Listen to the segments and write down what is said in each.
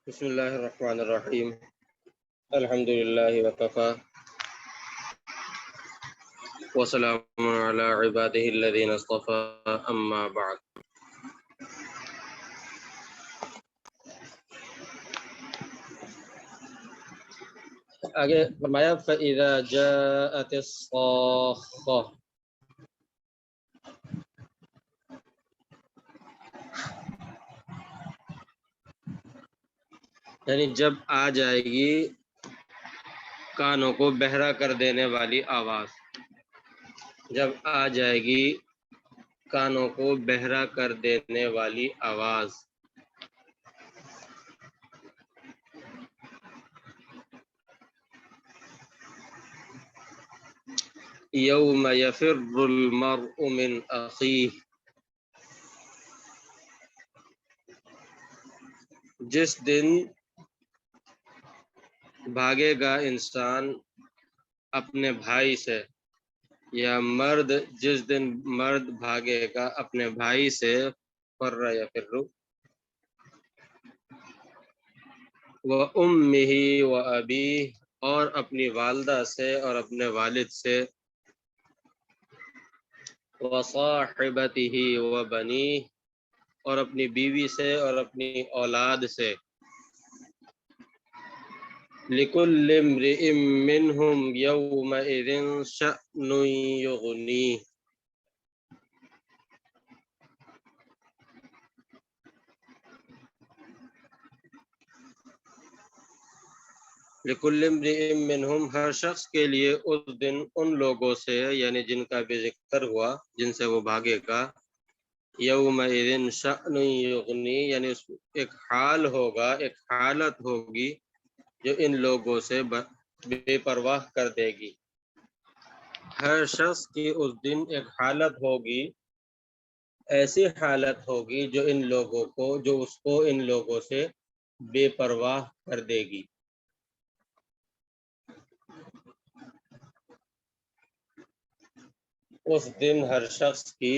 بسم اللہ الرحمن الرحیم الحمد للہ وکفا وسلام علی عبادہ الذین اصطفى اما بعد۔ آگے فرمایا فَإِذَا جَاءَتِ الصَّاخَّةُ، یعنی جب آ جائے گی کانوں کو بہرا کر دینے والی آواز، جب آ جائے گی کانوں کو بہرا کر دینے والی آواز۔ یوم یفر المرء من اخیہ، جس دن بھاگے گا انسان اپنے بھائی سے، یا مرد جس دن مرد بھاگے گا اپنے بھائی سے، فر یفر، وَأُمِّهِ وَأَبِيهِ، اور اپنی والدہ سے اور اپنے والد سے، وَصَاحِبَتِهِ وَبَنِيهِ، اور اپنی بیوی سے اور اپنی اولاد سے، لِكُلِّ امْرِئٍ مِّنْهُمْ يَوْمَئِذٍ شَأْنٌ يُغْنِيهِ، لِكُلِّ امْرِئٍ مِّنْهُمْ، ہر شخص کے لیے اس دن ان لوگوں سے، یعنی جن کا بھی ذکر ہوا، جن سے وہ بھاگے گا، یومئذ شأن یغنی، یعنی ایک حال ہوگا، ایک حالت ہوگی جو ان لوگوں سے بے پرواہ کر دے گی۔ ہر شخص کی اس دن ایک حالت ہوگی، ایسی حالت ہوگی جو اس کو ان لوگوں سے بے پرواہ کر دے گی۔ اس دن ہر شخص کی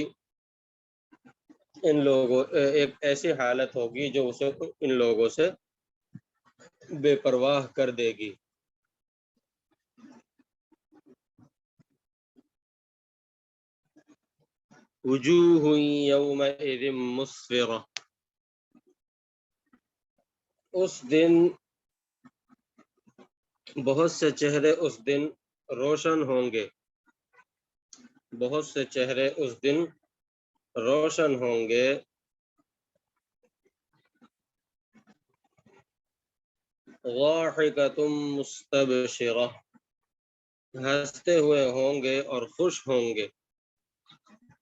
ایک ایسی حالت ہوگی جو اسے ان لوگوں سے بے پرواہ کر دے گی۔ وجوہ یومئذ مسفرہ، اس دن بہت سے چہرے اس دن روشن ہوں گے، بہت سے چہرے اس دن روشن ہوں گے، ضاحکۃ مستبشرہ، ہنستے ہوئے ہوں گے اور خوش ہوں گے،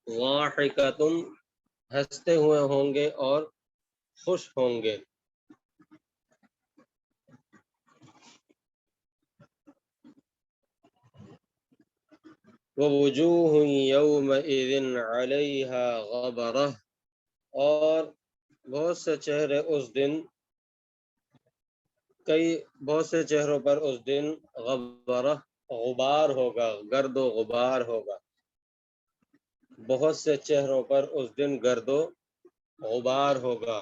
ضاحکۃ، ہنستے ہوئے ہوں گے اور خوش ہوں گے، ووجوہ یومئذ علیہا غبرہ، اور بہت سے چہرے اس دن، بہت سے چہروں پر اس دن غبرہ، غبار ہوگا، گرد و غبار ہوگا، بہت سے چہروں پر اس دن گرد و غبار ہوگا۔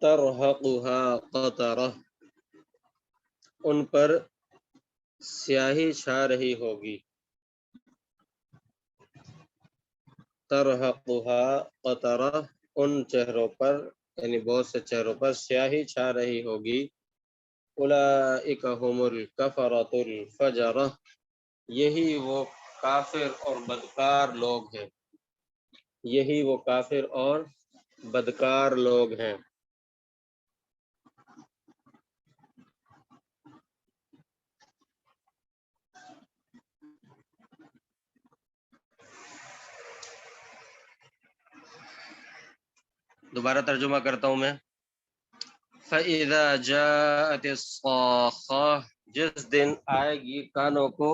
ترہقھا قطرہ، ان پر سیاہی چھا رہی ہوگی، ترہقھا قطرہ، ان چہروں پر، یعنی بہت سے چہروں پر سیاہی چھا رہی ہوگی، اولئک ھم الکفرۃ الفجرہ، یہی وہ کافر اور بدکار لوگ ہیں، یہی وہ کافر اور بدکار لوگ ہیں۔ دوبارہ ترجمہ کرتا ہوں میں۔ فَإِذَا جَاءَتِ الصَّاخَّةُ، جس دن آئے گی کانوں کو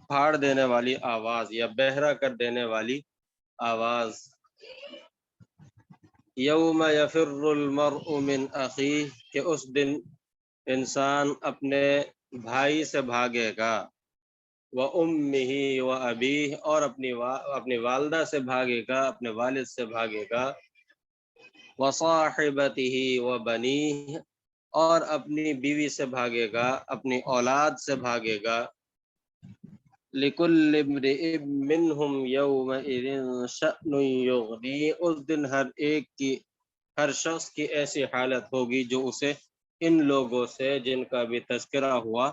پھاڑ دینے والی آواز یا بہرا کر دینے والی آواز، یوم یفر المرء من اخیہ، کہ اس دن انسان اپنے بھائی سے بھاگے گا، وَأُمِّهِ وَأَبِيهِ اور اپنی والدہ سے بھاگے گا، اپنے والد سے بھاگے گا، وَصَاحِبَتِهِ وَبَنِيهِ اور اپنی بیوی سے بھاگے گا، اپنی اولاد سے بھاگے گا، لِكُلِّ امْرِئٍ مِّنْهُمْ يَوْمَئِذٍ شَأْنٌ يُغْنِيهِ اس دن ہر شخص کی ایسی حالت ہوگی جو اسے ان لوگوں سے جن کا بھی تذکرہ ہوا،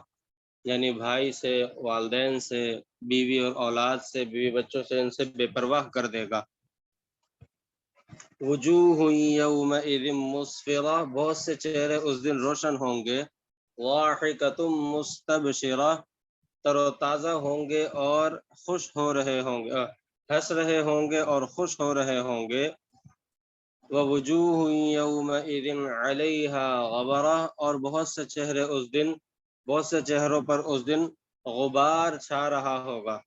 یعنی بھائی سے، والدین سے، بیوی اور اولاد سے، بیوی بچوں سے، ان سے بے پرواہ کر دے گا۔ وجوہ یومئذ مسفرہ بہت سے چہرے اس دن روشن ہوں گے، ضاحکۃ مستبشرہ تر و تازہ ہوں گے اور خوش ہو رہے ہوں گے، ہنس رہے ہوں گے اور خوش ہو رہے ہوں گے۔ ووجوہ یومئذ علیہا غبرہ اور بہت سے چہروں پر اس دن غبار چھا رہا ہوگا،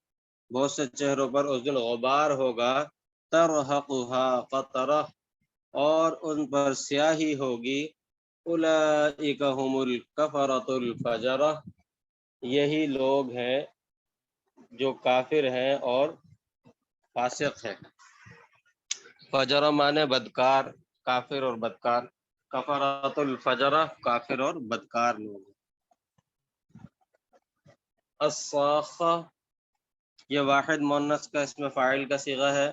بہت سے چہروں پر اس دن غبار ہوگا، ترہقھا قطرہ اور ان پر سیاہی ہوگی، اولئک ھم الکفرۃ الفجرہ یہی لوگ ہیں جو کافر ہیں اور فاسق ہیں۔ فجرہ مانے بدکار، کافر اور بدکار، کفرۃ الفجرہ کافر اور بدکار لوگ۔ الصاخہ یہ واحد مؤنث کا اسم فاعل کا صیغہ ہے،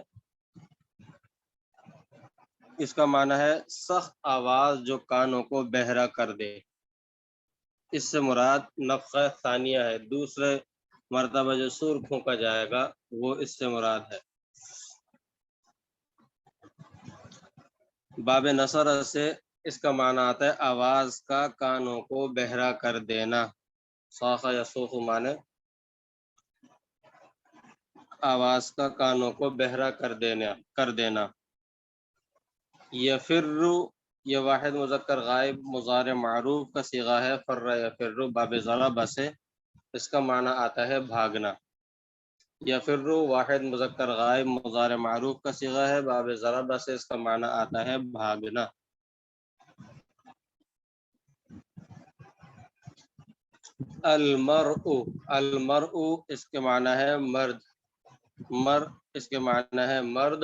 اس کا معنی ہے سخت آواز جو کانوں کو بہرا کر دے۔ اس سے مراد نفخہ ثانیہ ہے، دوسرے مرتبہ جو سور پھونکا جائے گا وہ اس سے مراد ہے۔ باب نصر سے اس کا معنی آتا ہے آواز کا کانوں کو بہرا کر دینا۔ صاخہ یا صوخ معنی آواز کا کانوں کو بہرا کر دینا۔ یفر یہ واحد مذکر غائب مضارع معروف کا صیغہ ہے، فر یفر باب ضرب سے اس کا معنی آتا ہے بھاگنا۔ یفر واحد مذکر غائب مضارع معروف کا صیغہ ہے، باب ضرب سے اس کا معنی آتا ہے بھاگنا۔ المرء اس کے معنی ہے مرد، اس کے معنی ہے مرد،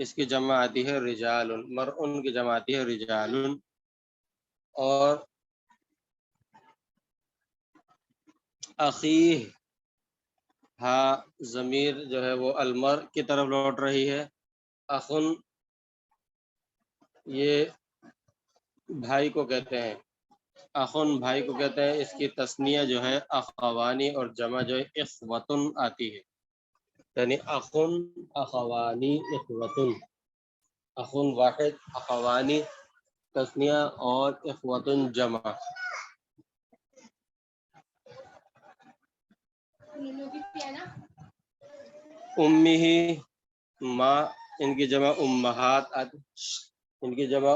اس کی جمع آتی ہے رجال، مرء کی جمع آتی ہے رجال، اور اخیہ ہاں ضمیر جو ہے وہ المر کی طرف لوٹ رہی ہے، اخن یہ بھائی کو کہتے ہیں، اخن بھائی کو کہتے ہیں، اس کی تثنیہ جو ہے اخوانی اور جمع جو ہے اخوتن آتی ہے، یعنی اخن اخوانی اخوتن، اخن واحد اخوانی تثنیہ اور اخوتن جمع۔ امہ ماں ان کی جمع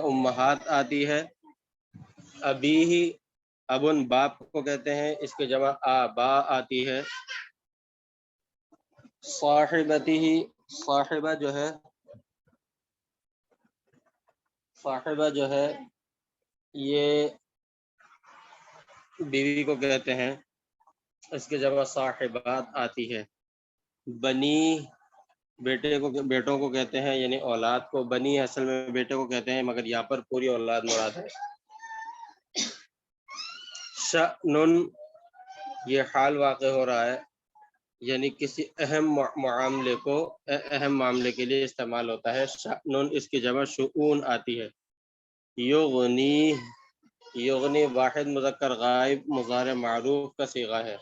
امہات آتی ہے، ابیہ ابن باپ کو کہتے ہیں، اس کی جمع آبا آتی ہے، صاحبتہ صاحبہ جو ہے یہ بیوی کو کہتے ہیں، اس کی جگہ صاحبات آتی ہے، بنی بیٹوں کو کہتے ہیں، یعنی اولاد کو، بنی اصل میں بیٹے کو کہتے ہیں مگر یہاں پر پوری اولاد مراد ہے۔ شأن یہ حال واقع ہو رہا ہے، یعنی کسی اہم معاملے کے لیے استعمال ہوتا ہے۔ شأن اس کی جمع شؤون آتی ہے۔ یغنی واحد مذکر غائب مضارع معروف کا صیغہ ہے،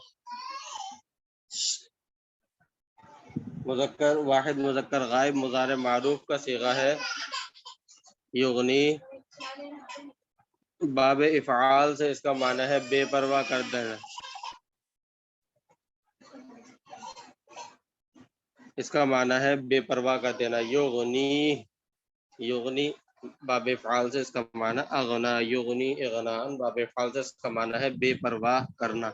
واحد مذکر غائب مضارع معروف کا صیغہ ہے یغنی، باب افعال سے اس کا معنی ہے بے پرواہ کر دینا، اس کا معنی ہے بے پرواہ کر دینا۔ یغنی باب افعال سے اس کا معنی اغنا، یغنی اغناء باب افعال سے اس کا معنی ہے بے پرواہ کرنا،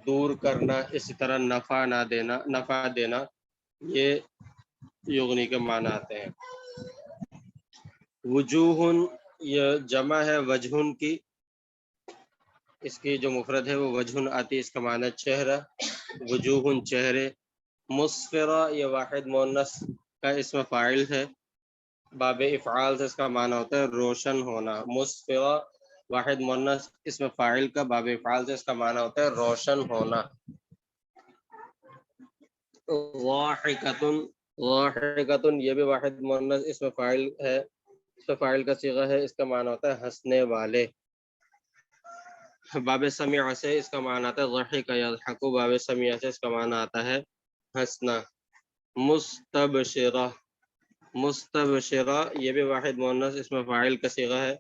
دور کرنا، اسی طرح نفع دینا، یہ یغنی کے معنی آتے ہیں۔ وجوہ یہ جمع ہے وجہن کی، اس کی جو مفرد ہے وہ وجہن آتی ہے، اس کا معنی چہرہ، وجوہن چہرے، مسفرہ یہ واحد مؤنث کا اسم فاعل ہے، باب افعال سے اس کا معنی ہوتا ہے روشن ہونا، مسفرہ واحد مؤنث اسم فاعل کا باب افعال سے اس کا معنی ہوتا ہے روشن ہونا۔ ضاحکۃ، ضاحکۃ یہ بھی واحد مؤنث اسم فاعل ہے، اسم فاعل کا صیغہ ہے، اس کا معنی ہوتا ہے ہنسنے والے۔ باب سمیع سے اس کا معنی آتا ہے ضحک یضحک، باب سمیع سے اس کا معنی آتا ہے ہنسنا۔ مستبشرہ، مستبشرہ یہ بھی واحد مؤنث اسم فاعل کا صیغہ ہے،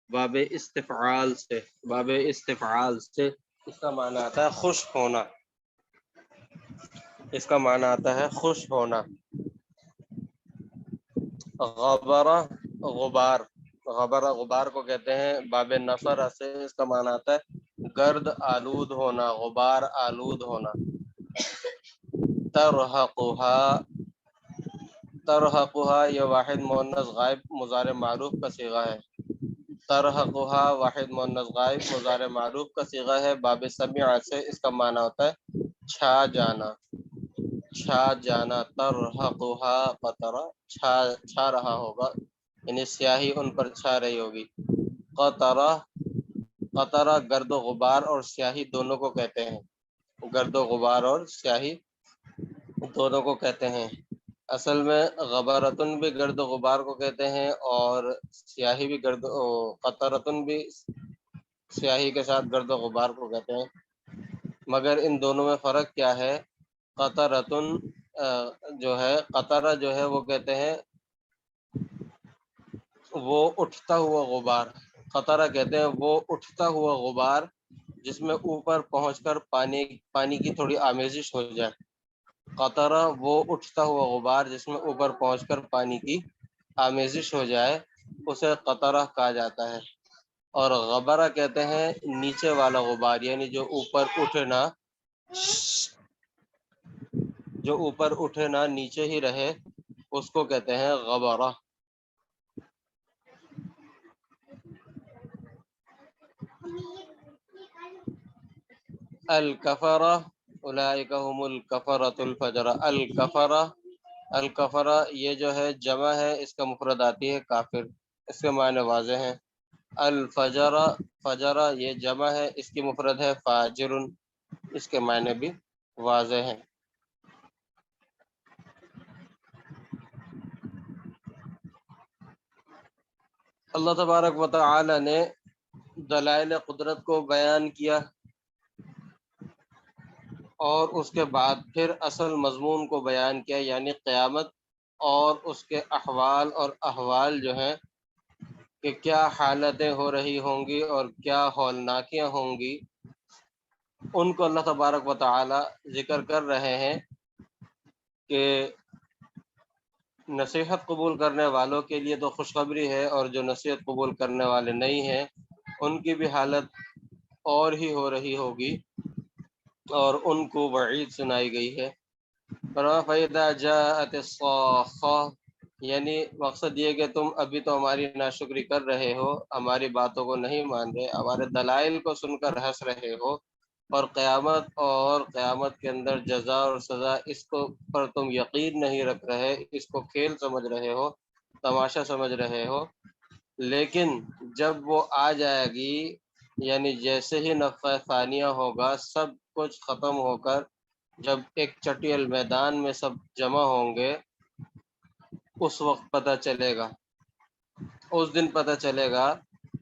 باب استفعال سے، باب استفعال سے اس کا معنی آتا ہے خوش ہونا، اس کا معنی آتا ہے خوش ہونا۔ غبرہ غبار، غبرہ غبار کو کہتے ہیں، باب نفر سے اس کا معنی آتا ہے گرد آلود ہونا، غبار آلود ہونا۔ ترحقها، ترحقها یہ واحد مؤنث غائب مضارع معروف کا صیغہ ہے، ترحقها واحد مؤنث غائب مضارع معروف کا صیغہ ہے، باب سمیع سے اس کا معنی ہوتا ہے چھا جانا، چھا جانا۔ ترحقها قطرہ چھا رہا ہوگا، یعنی سیاہی ان پر چھا رہی ہوگی۔ قطرہ، قطرہ گرد و غبار اور سیاہی دونوں کو کہتے ہیں، گرد و غبار اور سیاہی دونوں کو کہتے ہیں۔ اصل میں غبرتن بھی گرد و غبار کو کہتے ہیں اور سیاہی بھی قطرتن بھی سیاہی کے ساتھ گرد و غبار کو کہتے ہیں، مگر ان دونوں میں فرق کیا ہے؟ قطرتن جو ہے، قطرہ جو ہے وہ کہتے ہیں وہ اٹھتا ہوا غبار، قطرہ کہتے ہیں وہ اٹھتا ہوا غبار جس میں اوپر پہنچ کر پانی کی تھوڑی آمیزش ہو جائے، قطرہ وہ اٹھتا ہوا غبار جس میں اوپر پہنچ کر پانی کی آمیزش ہو جائے، اسے قطرہ کہا جاتا ہے۔ اور غبرہ کہتے ہیں نیچے والا غبار، یعنی جو اوپر اٹھے نہ، جو اوپر اٹھے نہ نیچے ہی رہے، اس کو کہتے ہیں غبرہ۔ الکفرہ اولئک هم الکفرۃ الفجرہ، الکفرہ، الکفرہ یہ جو ہے جمع ہے، اس کا مفرد آتی ہے کافر، اس کے معنی واضح ہیں۔ الفجرہ، فجرہ یہ جمع ہے، اس کی مفرد ہے فاجر، اس کے معنی بھی واضح ہیں۔ اللہ تبارک و تعالی نے دلائل قدرت کو بیان کیا اور اس کے بعد پھر اصل مضمون کو بیان کیا، یعنی قیامت اور اس کے احوال اور احوال جو ہیں کہ کیا حالتیں ہو رہی ہوں گی اور کیا ہولناکیاں ہوں گی، ان کو اللہ تبارک و تعالی ذکر کر رہے ہیں کہ نصیحت قبول کرنے والوں کے لیے تو خوشخبری ہے، اور جو نصیحت قبول کرنے والے نہیں ہیں ان کی بھی حالت اور ہی ہو رہی ہوگی، اور ان کو وعید سنائی گئی ہے۔ فَإِذَا جَاءَتِ الصَّاخَّةُ یعنی مقصد یہ کہ تم ابھی تو ہماری ناشکری کر رہے ہو، ہماری باتوں کو نہیں مان رہے، ہمارے دلائل کو سن کر ہنس رہے ہو، اور قیامت کے اندر جزا اور سزا اس کو پر تم یقین نہیں رکھ رہے، اس کو کھیل سمجھ رہے ہو، تماشا سمجھ رہے ہو، لیکن جب وہ آ جائے گی، یعنی جیسے ہی نفخہ ثانیہ ہوگا، سب کچھ ختم ہو کر جب ایک چٹیل میدان میں سب جمع ہوں گے، اس وقت پتہ چلے گا، اس دن پتہ چلے گا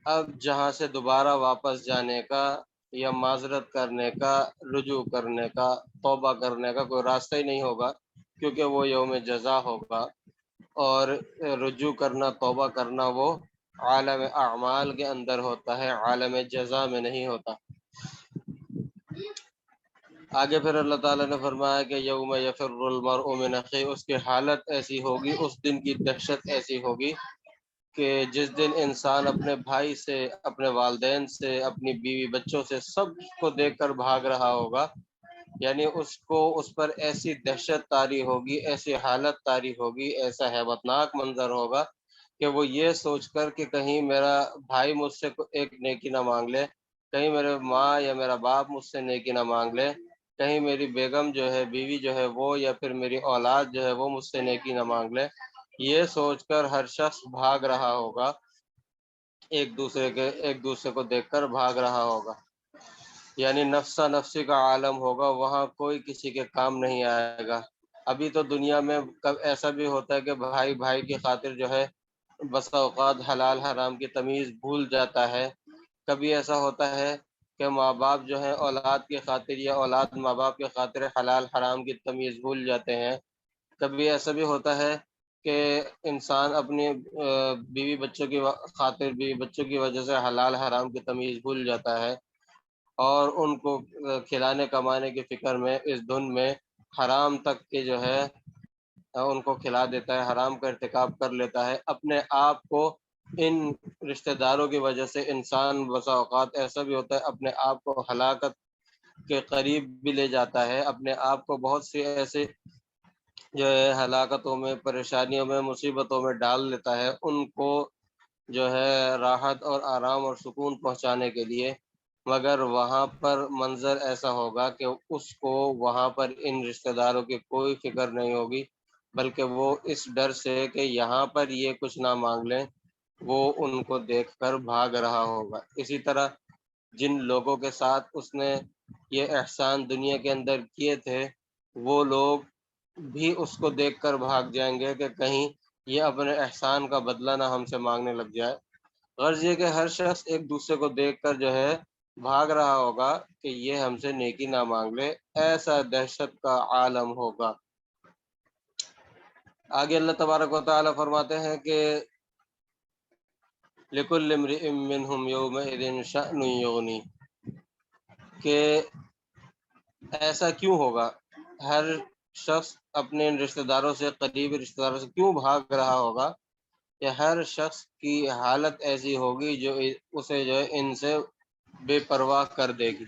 اب جہاں سے دوبارہ واپس جانے کا یا معذرت کرنے کا، رجوع کرنے کا، توبہ کرنے کا کوئی راستہ ہی نہیں ہوگا، کیونکہ وہ یوم جزا ہوگا، اور رجوع کرنا، توبہ کرنا وہ عالم اعمال کے اندر ہوتا ہے، عالم جزا میں نہیں ہوتا۔ آگے پھر اللہ تعالیٰ نے فرمایا کہ یوم یفر المرء من اخیہ، اس کی حالت ایسی ہوگی، اس دن کی دہشت ایسی ہوگی کہ جس دن انسان اپنے بھائی سے، اپنے والدین سے، اپنی بیوی بچوں سے، سب کو دیکھ کر بھاگ رہا ہوگا، یعنی اس پر ایسی دہشت طاری ہوگی، ایسی حالت طاری ہوگی، ایسا ہیبتناک منظر ہوگا کہ وہ یہ سوچ کر کہ کہیں میرا بھائی مجھ سے ایک نیکی نہ مانگ لے، کہیں میرے ماں یا میرا باپ مجھ سے نیکی نہ مانگ لے، کہیں میری بیگم جو ہے، بیوی جو ہے وہ، یا پھر میری اولاد جو ہے وہ مجھ سے نیکی نہ مانگ لے۔ یہ سوچ کر ہر شخص بھاگ رہا ہوگا، ایک دوسرے کو دیکھ کر بھاگ رہا ہوگا، یعنی نفسا نفسی کا عالم ہوگا، وہاں کوئی کسی کے کام نہیں آئے گا۔ ابھی تو دنیا میں کب ایسا بھی ہوتا ہے کہ بھائی بھائی کی خاطر جو ہے بسا اوقات حلال حرام کی تمیز بھول جاتا ہے۔ کبھی ایسا ہوتا ہے کہ ماں باپ جو ہے اولاد کی خاطر، یا اولاد ماں باپ کی خاطر حلال حرام کی تمیز بھول جاتے ہیں۔ کبھی ایسا بھی ہوتا ہے کہ انسان اپنی بیوی بچوں کی خاطر، بیوی بچوں کی وجہ سے حلال حرام کی تمیز بھول جاتا ہے، اور ان کو کھلانے کمانے کی فکر میں اس دھن میں حرام تک کے جو ہے ان کو کھلا دیتا ہے، حرام کا ارتکاب کر لیتا ہے۔ اپنے آپ کو ان رشتہ داروں کی وجہ سے انسان بسا اوقات ایسا بھی ہوتا ہے اپنے آپ کو ہلاکت کے قریب بھی لے جاتا ہے، اپنے آپ کو بہت سی ایسے جو ہے ہلاکتوں میں، پریشانیوں میں، مصیبتوں میں ڈال لیتا ہے، ان کو جو ہے راحت اور آرام اور سکون پہنچانے کے لیے۔ مگر وہاں پر منظر ایسا ہوگا کہ اس کو وہاں پر ان رشتہ داروں کی کوئی فکر نہیں ہوگی، بلکہ وہ اس ڈر سے کہ یہاں پر یہ کچھ نہ مانگ لیں، وہ ان کو دیکھ کر بھاگ رہا ہوگا۔ اسی طرح جن لوگوں کے ساتھ اس نے یہ احسان دنیا کے اندر کیے تھے، وہ لوگ بھی اس کو دیکھ کر بھاگ جائیں گے کہ کہیں یہ اپنے احسان کا بدلہ نہ ہم سے مانگنے لگ جائے۔ غرض یہ کہ ہر شخص ایک دوسرے کو دیکھ کر جو ہے بھاگ رہا ہوگا کہ یہ ہم سے نیکی نہ مانگ لے، ایسا دہشت کا عالم ہوگا۔ آگے اللہ تبارک و تعالیٰ فرماتے ہیں کہ لِكُلِّ امْرِئٍ مِّنْهُمْ يَوْمَئِذٍ شَأْنٌ يُغْنِيهِ، کہ ایسا کیوں ہوگا، ہر شخص اپنے رشتہ داروں سے، قریبی رشتہ داروں سے کیوں بھاگ رہا ہوگا، کہ ہر شخص کی حالت ایسی ہوگی جو اسے جو ہے ان سے بے پرواہ کر دے گی۔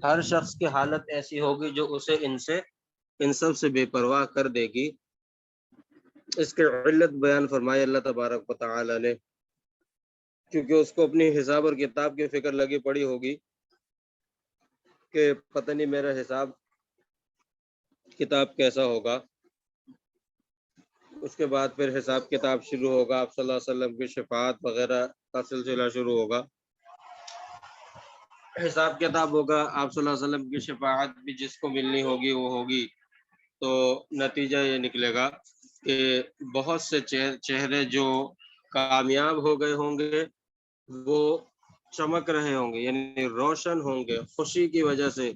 ہر شخص کی حالت ایسی ہوگی جو اسے ان سب سے بے پرواہ کر دے گی۔ اس کے علت بیان فرمائی اللہ تبارک و تعالی نے، کیونکہ اس کو اپنی حساب اور کتاب کی فکر لگی پڑی ہوگی کہ پتہ نہیں میرا حساب کتاب کیسا ہوگا۔ اس کے بعد پھر حساب کتاب شروع ہوگا، آپ صلی اللہ علیہ وسلم کی شفاعت وغیرہ کا سلسلہ شروع ہوگا، حساب کتاب ہوگا، آپ صلی اللہ علیہ وسلم کی شفاعت بھی جس کو ملنی ہوگی وہ ہوگی۔ تو نتیجہ یہ نکلے گا کہ بہت سے چہرے جو کامیاب ہو گئے ہوں گے وہ چمک رہے ہوں گے، یعنی روشن ہوں گے، خوشی کی وجہ سے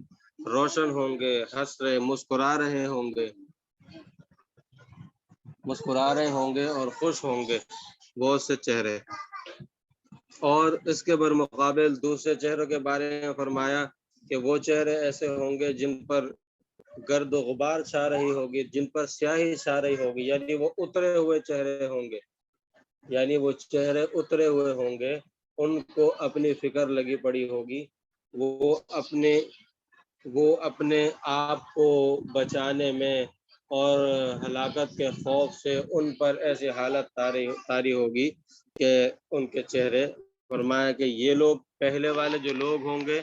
روشن ہوں گے، ہنس رہے، مسکرا رہے ہوں گے اور خوش ہوں گے بہت سے چہرے۔ اور اس کے برمقابل دوسرے چہروں کے بارے میں فرمایا کہ وہ چہرے ایسے ہوں گے جن پر گرد و غبار چھا رہی ہوگی، جن پر سیاہی چھا رہی ہوگی، یعنی وہ اترے ہوئے چہرے ہوں گے، ان کو اپنی فکر لگی پڑی ہوگی، وہ اپنے آپ کو بچانے میں اور ہلاکت کے خوف سے ان پر ایسی حالت طاری ہوگی کہ ان کے چہرے، فرمایا کہ یہ لوگ پہلے والے جو لوگ ہوں گے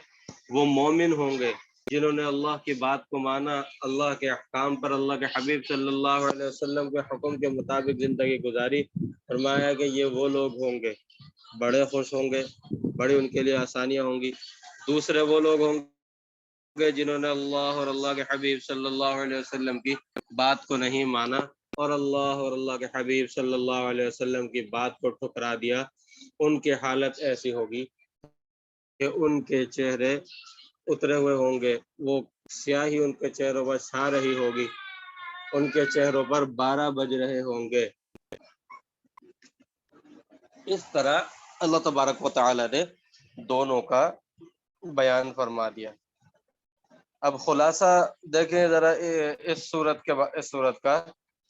وہ مومن ہوں گے، جنہوں نے اللہ کی بات کو مانا، اللہ کے احکام پر، اللہ کے حبیب صلی اللہ علیہ وسلم کے حکم کے مطابق زندگی گزاری۔ فرمایا کہ یہ وہ لوگ ہوں گے بڑے خوش ہوں گے، بڑی ان کے لیے آسانیاں ہوں گی۔ دوسرے وہ لوگ ہوں گے جنہوں نے اللہ اور اللہ کے حبیب صلی اللہ علیہ وسلم کی بات کو نہیں مانا، اور اللہ اور اللہ کے حبیب صلی اللہ علیہ وسلم کی بات کو ٹھکرا دیا۔ ان کی حالت ایسی ہوگی کہ ان کے چہرے اترے ہوئے ہوں گے، وہ سیاہی ان کے چہروں پر چھا رہی ہوگی، ان کے چہروں پر 12 بج رہے ہوں گے۔ اس طرح اللہ تبارک و تعالی نے دونوں کا بیان فرما دیا۔ اب خلاصہ دیکھیں ذرا اس صورت کا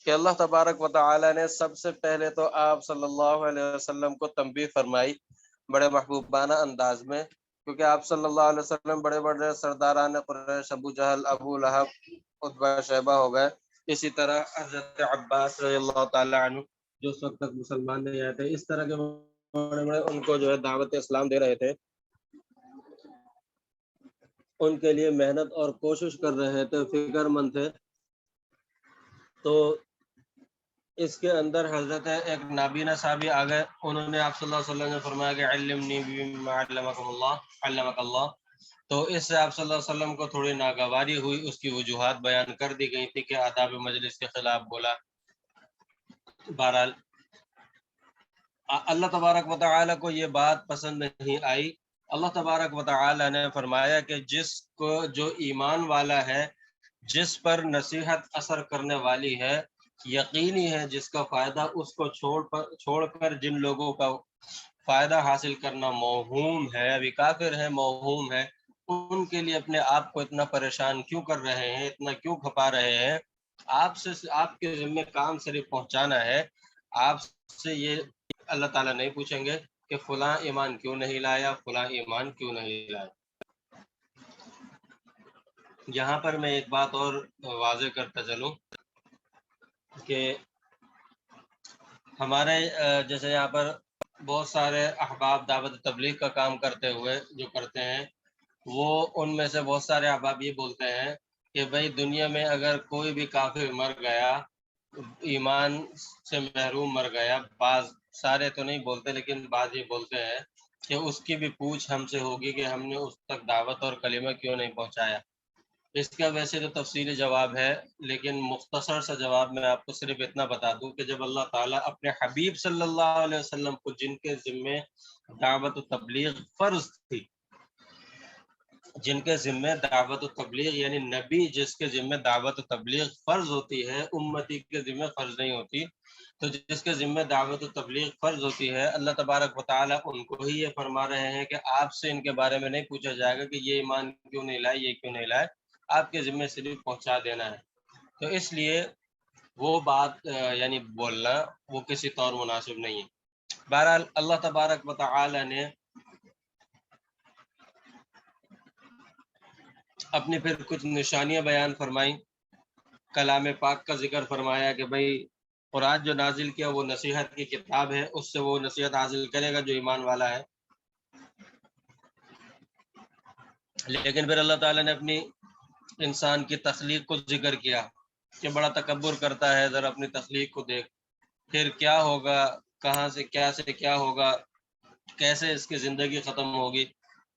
کہ اللہ تبارک و تعالی نے سب سے پہلے تو آپ صلی اللہ علیہ وسلم کو تنبیہ فرمائی بڑے محبوبانہ انداز میں، کیونکہ آپ صلی اللہ علیہ وسلم بڑے بڑے سرداران قریش، ابو جہل، ابو لہب، عتبہ، شیبہ ہو گئے۔ اسی طرح حضرت عباس رضی اللہ تعالی عنہ جو اس وقت تک مسلمان نہیں آئے تھے، اس طرح کے بڑے بڑے ان کو جو ہے دعوت اسلام دے رہے تھے۔ ان کے لیے محنت اور کوشش کر رہے تھے، فکر مند تھے. تو اس کے اندر حضرت ایک نابینا صحابی آ گئے، انہوں نے آپ صلی اللہ علیہ وسلم نے فرمایا کہ علمنی بما علمک اللہ. تو اس سے آپ صلی اللہ علیہ وسلم کو تھوڑی ناگواری ہوئی، اس کی وجوہات بیان کر دی گئی تھی کہ آداب مجلس کے خلاف بولا. بہرحال اللہ تبارک و تعالی کو یہ بات پسند نہیں آئی. اللہ تبارک و تعالی نے فرمایا کہ جس کو جو ایمان والا ہے، جس پر نصیحت اثر کرنے والی ہے، یقینی ہے جس کا فائدہ اس کو چھوڑ کر جن لوگوں کا فائدہ حاصل کرنا موہوم ہے، ابھی کافر ہے، موہوم ہے، ان کے لیے اپنے آپ کو اتنا پریشان کیوں کر رہے ہیں، اتنا کیوں کھپا رہے ہیں. آپ کے ذمہ کام صرف پہنچانا ہے. آپ سے یہ اللہ تعالیٰ نہیں پوچھیں گے کہ فلاں ایمان کیوں نہیں لایا، فلاں ایمان کیوں نہیں لایا. یہاں پر میں ایک بات اور واضح کرتا چلوں کہ ہمارے جیسے یہاں پر بہت سارے احباب دعوت تبلیغ کا کام کرتے ہوئے جو کرتے ہیں، وہ ان میں سے بہت سارے احباب یہ بولتے ہیں کہ بھئی دنیا میں اگر کوئی بھی کافر مر گیا، ایمان سے محروم مر گیا، بعض سارے تو نہیں بولتے لیکن بعض یہ بولتے ہیں کہ اس کی بھی پوچھ ہم سے ہوگی کہ ہم نے اس تک دعوت اور کلمہ کیوں نہیں پہنچایا. اس کا ویسے تو تفصیلی جواب ہے، لیکن مختصر سا جواب میں آپ کو صرف اتنا بتا دوں کہ جب اللہ تعالیٰ اپنے حبیب صلی اللہ علیہ وسلم کو، جن کے ذمے دعوت و تبلیغ فرض تھی، جن کے ذمے دعوت و تبلیغ یعنی نبی جس کے ذمے دعوت و تبلیغ فرض ہوتی ہے، امتی کے ذمے فرض نہیں ہوتی، تو جس کے ذمے دعوت و تبلیغ فرض ہوتی ہے، اللہ تبارک و تعالیٰ ان کو ہی یہ فرما رہے ہیں کہ آپ سے ان کے بارے میں نہیں پوچھا جائے گا کہ یہ ایمان کیوں نہیں لائے، یہ کیوں نہیں لائے، آپ کے ذمے صرف پہنچا دینا ہے. تو اس لیے وہ بات یعنی بولنا وہ کسی طور مناسب نہیں ہے. بہرحال اللہ تبارک و تعالی نے اپنی پھر کچھ نشانیاں بیان فرمائیں، کلام پاک کا ذکر فرمایا کہ بھئی قرآن جو نازل کیا وہ نصیحت کی کتاب ہے، اس سے وہ نصیحت حاصل کرے گا جو ایمان والا ہے. لیکن پھر اللہ تعالیٰ نے اپنی انسان کی تخلیق کو ذکر کیا کہ بڑا تکبر کرتا ہے، ذرا اپنی تخلیق کو دیکھ، پھر کیا ہوگا، کہاں سے کیا ہوگا، کیسے اس کی زندگی ختم ہوگی.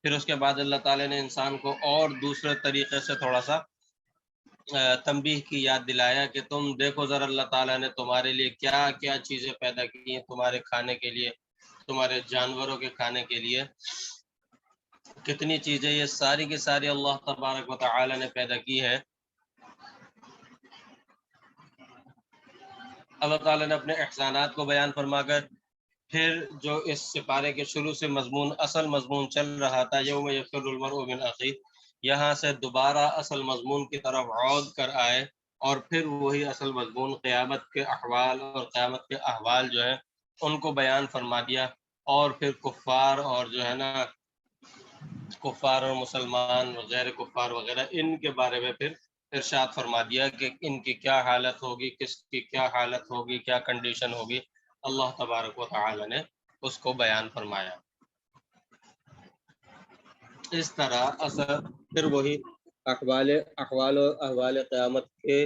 پھر اس کے بعد اللہ تعالیٰ نے انسان کو اور دوسرے طریقے سے تھوڑا سا تنبیہ کی یاد دلایا کہ تم دیکھو ذرا اللہ تعالیٰ نے تمہارے لیے کیا کیا چیزیں پیدا کی ہیں، تمہارے کھانے کے لیے، تمہارے جانوروں کے کھانے کے لیے، کتنی چیزیں یہ ساری کی ساری اللہ تبارک و تعالی نے پیدا کی ہے. اللہ تعالیٰ نے اپنے احسانات کو بیان فرما کر پھر جو اس سپارے کے شروع سے مضمون، اصل مضمون چل رہا تھا، یوم یفر المرء من اخیہ، یہاں سے دوبارہ اصل مضمون کی طرف عود کر آئے، اور پھر وہی اصل مضمون قیامت کے احوال اور قیامت کے احوال جو ہیں ان کو بیان فرما دیا. اور پھر کفار اور جو ہے نا کفار اور مسلمان غیر کفار وغیرہ، ان کے بارے میں پھر ارشاد فرما دیا کہ ان کی کیا حالت ہوگی، کس کی کیا حالت ہوگی، کیا کنڈیشن ہوگی. اللہ تبارک و تعالی نے اس کو بیان فرمایا. اس طرح اثر پھر وہی احوال اور احوال قیامت کے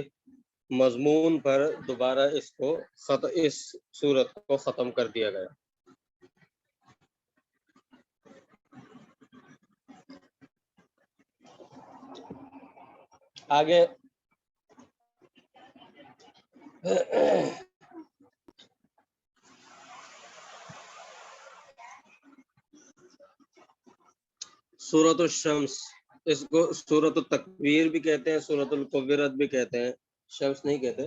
مضمون پر دوبارہ اس صورت کو ختم کر دیا گیا. آگے سورۃ الشمس، اس کو سورۃ التکویر بھی کہتے ہیں، سورۃ الکورت بھی کہتے ہیں، شمس نہیں کہتے،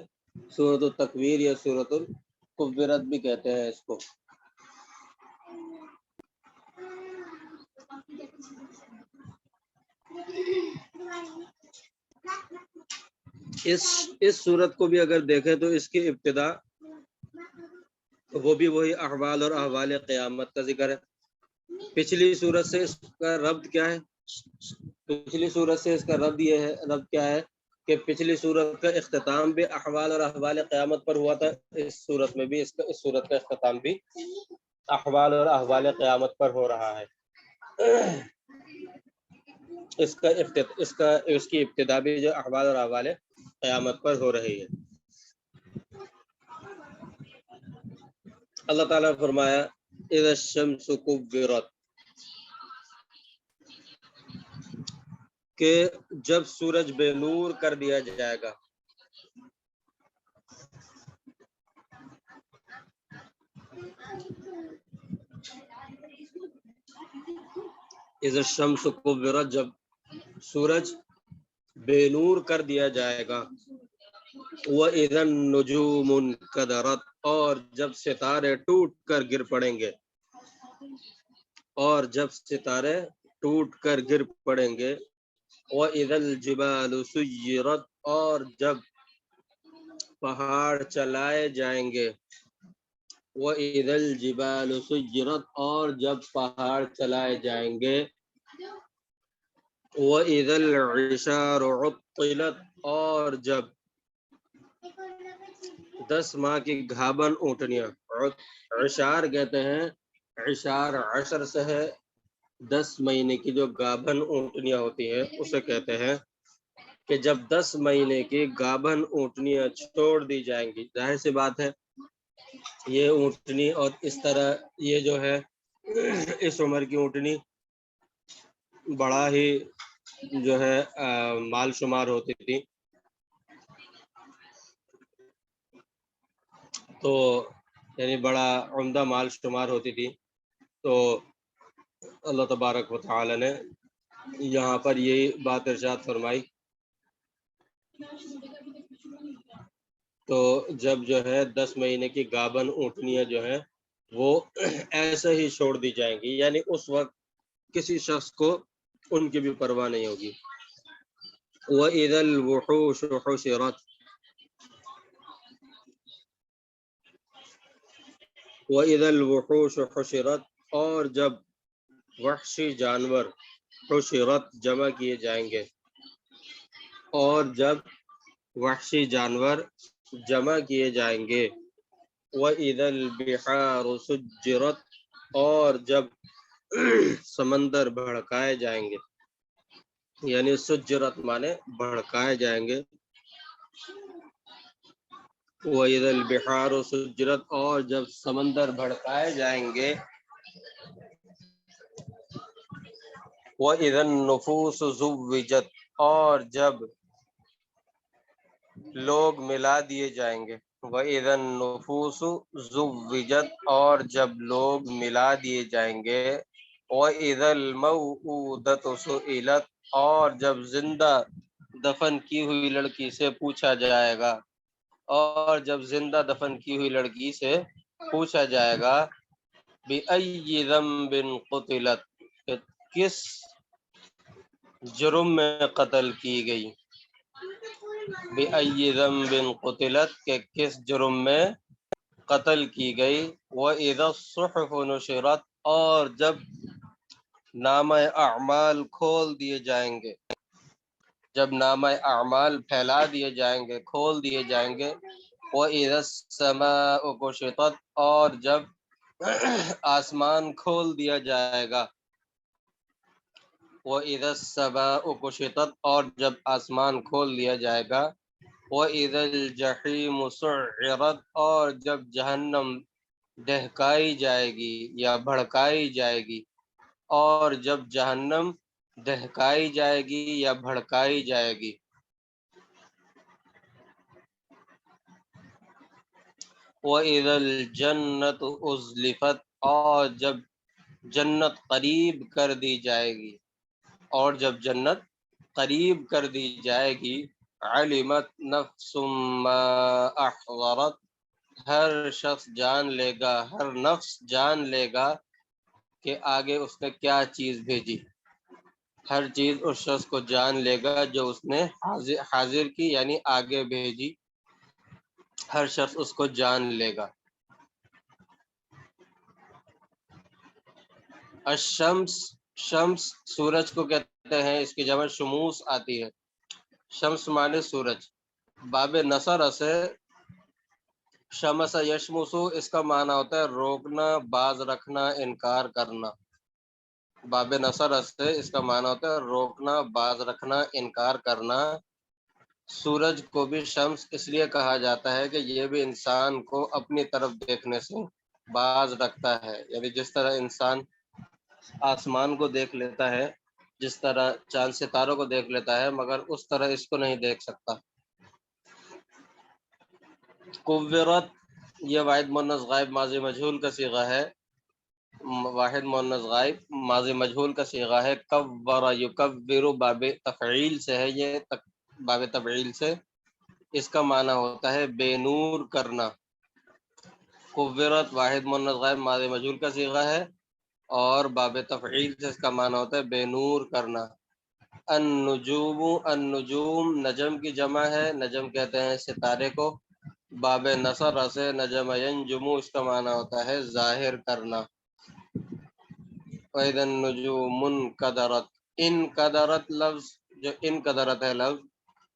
سورۃ التکویر یا سورۃ الکورت بھی کہتے ہیں اس کو. اس صورت کو بھی اگر دیکھیں تو اس کی ابتدا وہ بھی وہی احوال اور احوال قیامت کا ذکر ہے. پچھلی صورت سے اس کا ربط کیا ہے؟ پچھلی صورت سے اس کا ربط یہ ہے، ربط کیا ہے کہ پچھلی صورت کا اختتام بھی احوال اور احوال قیامت پر ہوا تھا، اس صورت میں بھی اس صورت کا اختتام بھی احوال اور احوال قیامت پر ہو رہا ہے. اس کی ابتدا بھی جو احوال اور احوال قیامت پر ہو رہی ہے۔ اللہ تعالیٰ نے فرمایا اذا الشمس کورت، کہ جب سورج بے نور کر دیا جائے گا۔ اذا الشمس کورت، جب سورج بے نور کر دیا جائے گا۔ وَإِذَا النُّجُومُ انْكَدَرَتْ، اور جب ستارے ٹوٹ کر گر پڑیں گے، اور جب ستارے ٹوٹ کر گر پڑیں گے۔ وَإِذَا الْجِبَالُ سُيِّرَتْ، اور جب پہاڑ چلائے جائیں گے۔ وَإِذَا الْجِبَالُ سُيِّرَتْ، اور جب پہاڑ چلائے جائیں گے۔ وَإِذَا الْعِشَارُ عُطِّلَتْ، اور جب 10 ماہ کی گھابن اونٹنیاں، عشار کہتے ہیں، عشار عشر سے ہے، 10 مہینے کی جو گابن اونٹنیاں ہوتی ہیں اسے کہتے ہیں، کہ جب 10 مہینے کی گابن اونٹنیاں چھوڑ دی جائیں گی۔ ظاہر سی بات ہے یہ اونٹنی اور اس طرح یہ جو ہے اس عمر کی اونٹنی بڑا ہی جو ہے مال شمار ہوتی تھی، تو یعنی بڑا عمدہ مال شمار ہوتی تھی۔ تو اللہ تبارک و تعالی نے یہاں پر یہی بات ارشاد فرمائی، تو جب جو ہے 10 مہینے کی گابن اونٹنیاں جو ہیں وہ ایسے ہی چھوڑ دی جائیں گی، یعنی اس وقت کسی شخص کو ان کی بھی پرواہ نہیں ہوگی۔ وَإِذَا الْوُحُوشُ حُشِرَتْ، وَإِذَا الْوُحُوشُ حُشِرَتْ، اور جب وحشی جانور حشرت جمع کیے جائیں گے، اور جب وحشی جانور جمع کیے جائیں گے۔ وَإِذَا الْبِحَارُ سُجِّرَتْ، اور جب سمندر بھڑکائے جائیں گے، یعنی سجرت مانے بھڑکائے جائیں گے۔ وَإِذَا الْبِحَارُ سُجِّرَتْ، اور جب سمندر بھڑکائے جائیں گے۔ وَإِذَا النُّفُوسُ زُوِّجَتْ، اور جب لوگ ملا دیے جائیں گے۔ وَإِذَا النُّفُوسُ زُوِّجَتْ، اور جب لوگ ملا دیے جائیں گے۔ وَإِذَا الْمَوْءُودَةُ سُئِلَتْ، اور جب زندہ دفن کی ہوئی لڑکی سے پوچھا جائے گا، اور جب زندہ دفن کی ہوئی لڑکی سے پوچھا جائے گا۔ بِأَيِّ ذَنبٍ قُتِلَتْ، کس جرم میں قتل کی گئی۔ بِأَيِّ ذَنبٍ قُتِلَتْ، کہ کس جرم میں قتل کی گئی۔ وَإِذَا الصُّحُفُ نُشِرَتْ، اور جب نامہ اعمال کھول دیے جائیں گے، جب نامہ اعمال پھیلا دیے جائیں گے، کھول دیے جائیں گے۔ وَإِذَا السَّمَاءُ كُشِطَتْ، اور جب آسمان کھول دیا جائے گا۔ وَإِذَا السَّمَاءُ كُشِطَتْ، اور جب آسمان کھول دیا جائے گا۔ وَإِذَا الْجَحِيمُ سُعِّرَتْ، اور جب جہنم دہکائی جائے گی یا بھڑکائی جائے گی، اور جب جہنم دہکائی جائے گی یا بھڑکائی جائے گی۔ وَإِذَا الْجَنَّةُ أُزْلِفَتْ، اور جب جنت قریب کر دی جائے گی، اور جب جنت قریب کر دی جائے گی۔ عَلِمَتْ نَفْسٌ مَّا أَحْضَرَتْ، ہر شخص جان لے گا، ہر نفس جان لے گا کہ آگے اس نے کیا چیز بھیجی۔ ہر چیز اس شخص کو جان لے گا جو اس نے حاضر کی، یعنی آگے بھیجی، ہر شخص اس کو جان لے گا۔ الشمس، شمس سورج کو کہتے ہیں، اس کی جمع شموس آتی ہے۔ شمس مانے سورج، باب نصر سے شمس یشمسو، اس کا معنی ہوتا ہے روکنا، باز رکھنا، انکار کرنا۔ باب نصر سے اس کا معنی ہوتا ہے روکنا، باز رکھنا، انکار کرنا۔ سورج کو بھی شمس اس لیے کہا جاتا ہے کہ یہ بھی انسان کو اپنی طرف دیکھنے سے باز رکھتا ہے، یعنی جس طرح انسان آسمان کو دیکھ لیتا ہے، جس طرح چاند ستاروں کو دیکھ لیتا ہے، مگر اس طرح اس کو نہیں دیکھ سکتا۔ قورت، یہ واحد مونث غائب ماضی مجہول کا صیغہ ہے، واحد مونث غائب ماضی مجہول کا صیغہ ہے۔ کبر یکبر باب تفعیل سے ہے، یہ باب تفعیل سے اس کا معنی ہوتا ہے بے نور کرنا۔ قورت واحد مونث غائب ماضی مجہول کا صیغہ ہے اور باب تفعیل سے اس کا معنی ہوتا ہے بے نور کرنا۔ النجوم، النجوم نجم کی جمع ہے، نجم کہتے ہیں ستارے کو۔ باب نصر سے نجم ینجم اس کا معنی ہوتا ہے ظاہر کرنا۔ وَإِذَا النُّجُومُ انْكَدَرَتْ، انقدرت لفظ، جو انقدرت ہے لفظ،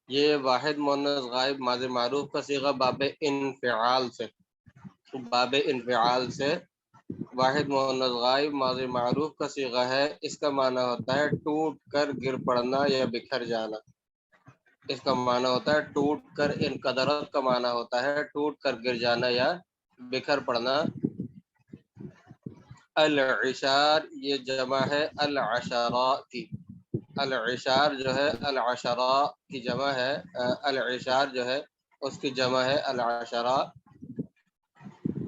یہ واحد مونث غائب ماضی معروف کا صیغہ باب انفعال سے، باب انفعال سے واحد مونث غائب ماضی معروف کا صیغہ ہے۔ اس کا معنی ہوتا ہے ٹوٹ کر گر پڑنا یا بکھر جانا۔ اس کا معنی ہوتا ہے ٹوٹ کر، انقدرت کا معنی ہوتا ہے ٹوٹ کر گر جانا یا بکھر پڑنا۔ العشار، یہ جمع ہے العشراء کی، العشار جو ہے العشراء کی جمع ہے، العشار جو ہے اس کی جمع ہے العشراء،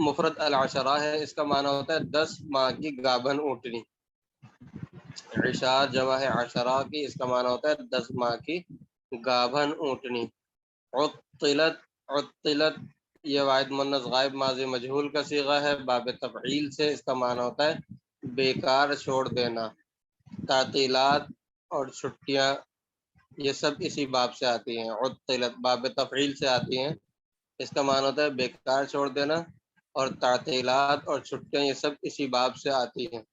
مفرد العشراء ہے، اس کا معنی ہوتا ہے 10 ماہ کی گابھن اونٹنی۔ عشار جمع ہے عشراء کی، اس کا معنی ہوتا ہے 10 ماہ کی گابھن اونٹنی۔ عطلت، عطلت یہ واحد مونث غائب ماضی مجہول کا صیغہ ہے باب تفعیل سے، اس کا معنی ہوتا ہے بیکار چھوڑ دینا۔ تعطیلات اور چھٹیاں یہ سب اسی باب سے آتی ہیں، عطلت باب تفعیل سے آتی ہیں، اس کا معنی ہوتا ہے بیکار چھوڑ دینا، اور تعطیلات اور چھٹیاں یہ سب اسی باب سے آتی ہیں۔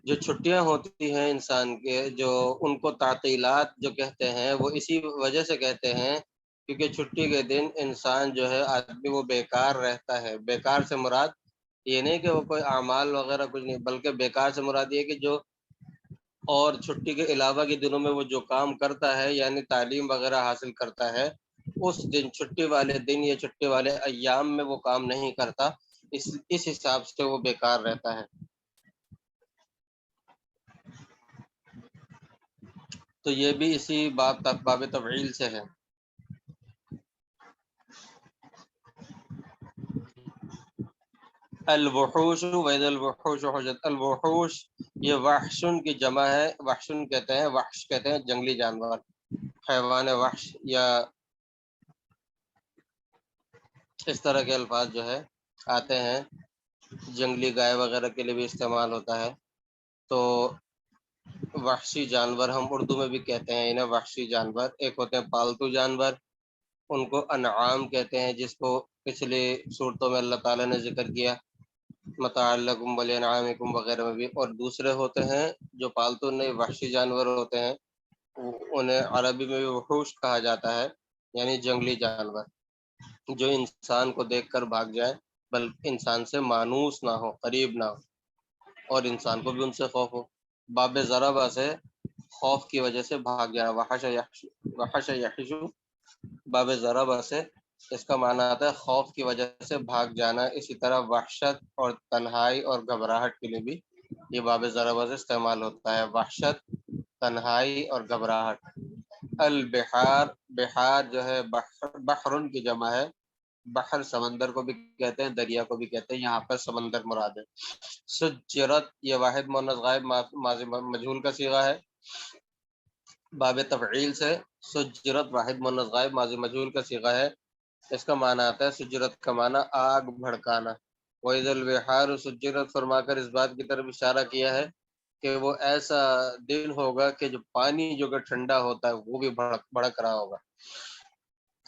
جو چھٹیاں ہوتی ہیں انسان کے، جو ان کو تعطیلات جو کہتے ہیں، وہ اسی وجہ سے کہتے ہیں کیونکہ چھٹی کے دن انسان جو ہے آدمی وہ بیکار رہتا ہے۔ بیکار سے مراد یہ نہیں کہ وہ کوئی اعمال وغیرہ کچھ نہیں، بلکہ بیکار سے مراد یہ کہ جو اور چھٹی کے علاوہ کے دنوں میں وہ جو کام کرتا ہے، یعنی تعلیم وغیرہ حاصل کرتا ہے، اس دن چھٹی والے دن یا چھٹی والے ایام میں وہ کام نہیں کرتا، اس حساب سے وہ بیکار رہتا ہے۔ تو یہ بھی اسی باب تفعیل سے ہے۔ الوحوش، وَإِذَا الوحوش حُشِرَتْ، الوحوش یہ وحشن کی جمع ہے، وحشن کہتے ہیں، وحش کہتے ہیں جنگلی جانور، حیوان وحش، یا اس طرح کے الفاظ جو ہے آتے ہیں، جنگلی گائے وغیرہ کے لیے بھی استعمال ہوتا ہے۔ تو وحشی جانور ہم اردو میں بھی کہتے ہیں انہیں وحشی جانور۔ ایک ہوتے ہیں پالتو جانور، ان کو انعام کہتے ہیں، جس کو پچھلی صورتوں میں اللہ تعالیٰ نے ذکر کیا، متاع لکم ولانعامکم وغیرہ میں بھی۔ اور دوسرے ہوتے ہیں جو پالتو نہیں وحشی جانور ہوتے ہیں، انہیں عربی میں بھی وحوش کہا جاتا ہے، یعنی جنگلی جانور جو انسان کو دیکھ کر بھاگ جائے، بلکہ انسان سے مانوس نہ ہو، قریب نہ ہو، اور انسان کو بھی ان سے خوف ہو۔ باب ضربہ سے خوف کی وجہ سے بھاگ جانا، وحش یحشو، باب ضربہ سے اس کا معنی آتا ہے خوف کی وجہ سے بھاگ جانا۔ اسی طرح وحشت اور تنہائی اور گھبراہٹ کے لیے بھی یہ باب ضربہ سے استعمال ہوتا ہے، وحشت، تنہائی اور گھبراہٹ۔ البحار، بحار جو ہے بحرن کی جمع ہے، بحر سمندر کو بھی کہتے ہیں، دریا کو بھی کہتے ہیں، یہاں پر سمندر مراد ہے۔ سجرت یہ واحد مونث غائب ماضی مجہول کا صیغہ ہے باب تفعیل سے، سجرت واحد مونث غائب ماضی مجہول کا صیغہ ہے، اس کا معنی آتا ہے سجرت کا معنی آگ بھڑکانا۔ وَإِذَا الْبِحَارُ سُجِّرَتْ فرما کر اس بات کی طرف اشارہ کیا ہے کہ وہ ایسا دن ہوگا کہ جو پانی جو کہ ٹھنڈا ہوتا ہے وہ بھی بھڑک رہا ہوگا۔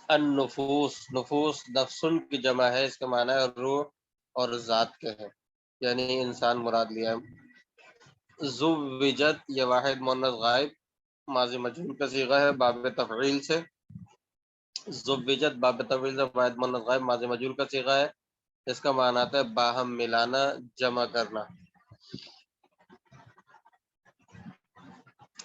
النفوس، نفوس نفسن کی جمع ہے، اس کا معنی ہے روح اور ذات کے ہیں، یعنی انسان مراد لیا ہے۔ زوجت یہ واحد مونث غائب ماضی مجہول کا صیغہ ہے باب تفعیل سے، زوجت باب تفعیل سے واحد مونث غائب ماضی مجہول کا صیغہ ہے، اس کا معنی آتا ہے باہم ملانا، جمع کرنا۔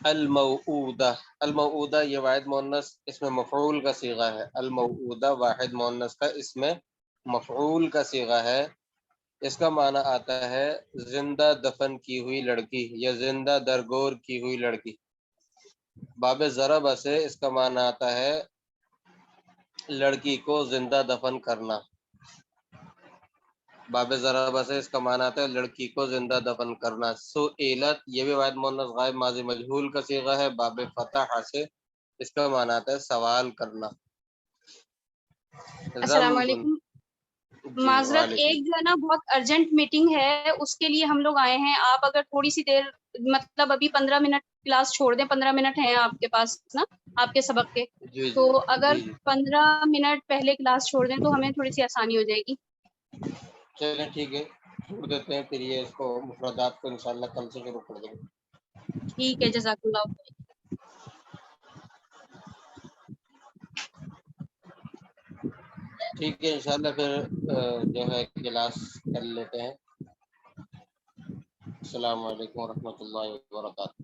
الموعودہ، الموعودہ یہ واحد مؤنث اس میں مفعول کا صیغہ ہے، الموعودہ واحد مؤنث کا اس میں مفعول کا صیغہ ہے، اس کا معنی آتا ہے زندہ دفن کی ہوئی لڑکی یا زندہ درگور کی ہوئی لڑکی۔ باب ضرب سے اس کا معنی آتا ہے لڑکی کو زندہ دفن کرنا، باب ضرب سے اس کا معنی آتا ہے لڑکی کو زندہ دفن کرنا۔ سئلت یہ بھی واحد مؤنث غائب ماضی مجہول کا صیغہ ہے، باب فتح سے اس کا معنی آتا ہے سوال کرنا۔ السلام ذنب، علیکم، جی معذرت وعلیکم، ایک جو ہے نا بہت ارجنٹ میٹنگ ہے، اس کے لیے ہم لوگ آئے ہیں، آپ اگر تھوڑی سی دیر مطلب ابھی 15 منٹ کلاس چھوڑ دیں، 15 منٹ ہیں آپ کے پاس نا آپ کے سبق کے، جی تو جی اگر جی جی 15 منٹ پہلے کلاس چھوڑ دیں تو ہمیں تھوڑی سی آسانی ہو جائے گی۔ چلیں ٹھیک ہے، چھوڑ دیتے ہیں، پھر یہ اس کو مفردات کو انشاءاللہ کل سے شروع کر دیں گے۔ ٹھیک ہے، جزاک اللہ۔ ٹھیک ہے انشاءاللہ پھر جو ہے کلاس کر لیتے ہیں۔ السلام علیکم ورحمۃ اللہ وبرکاتہ۔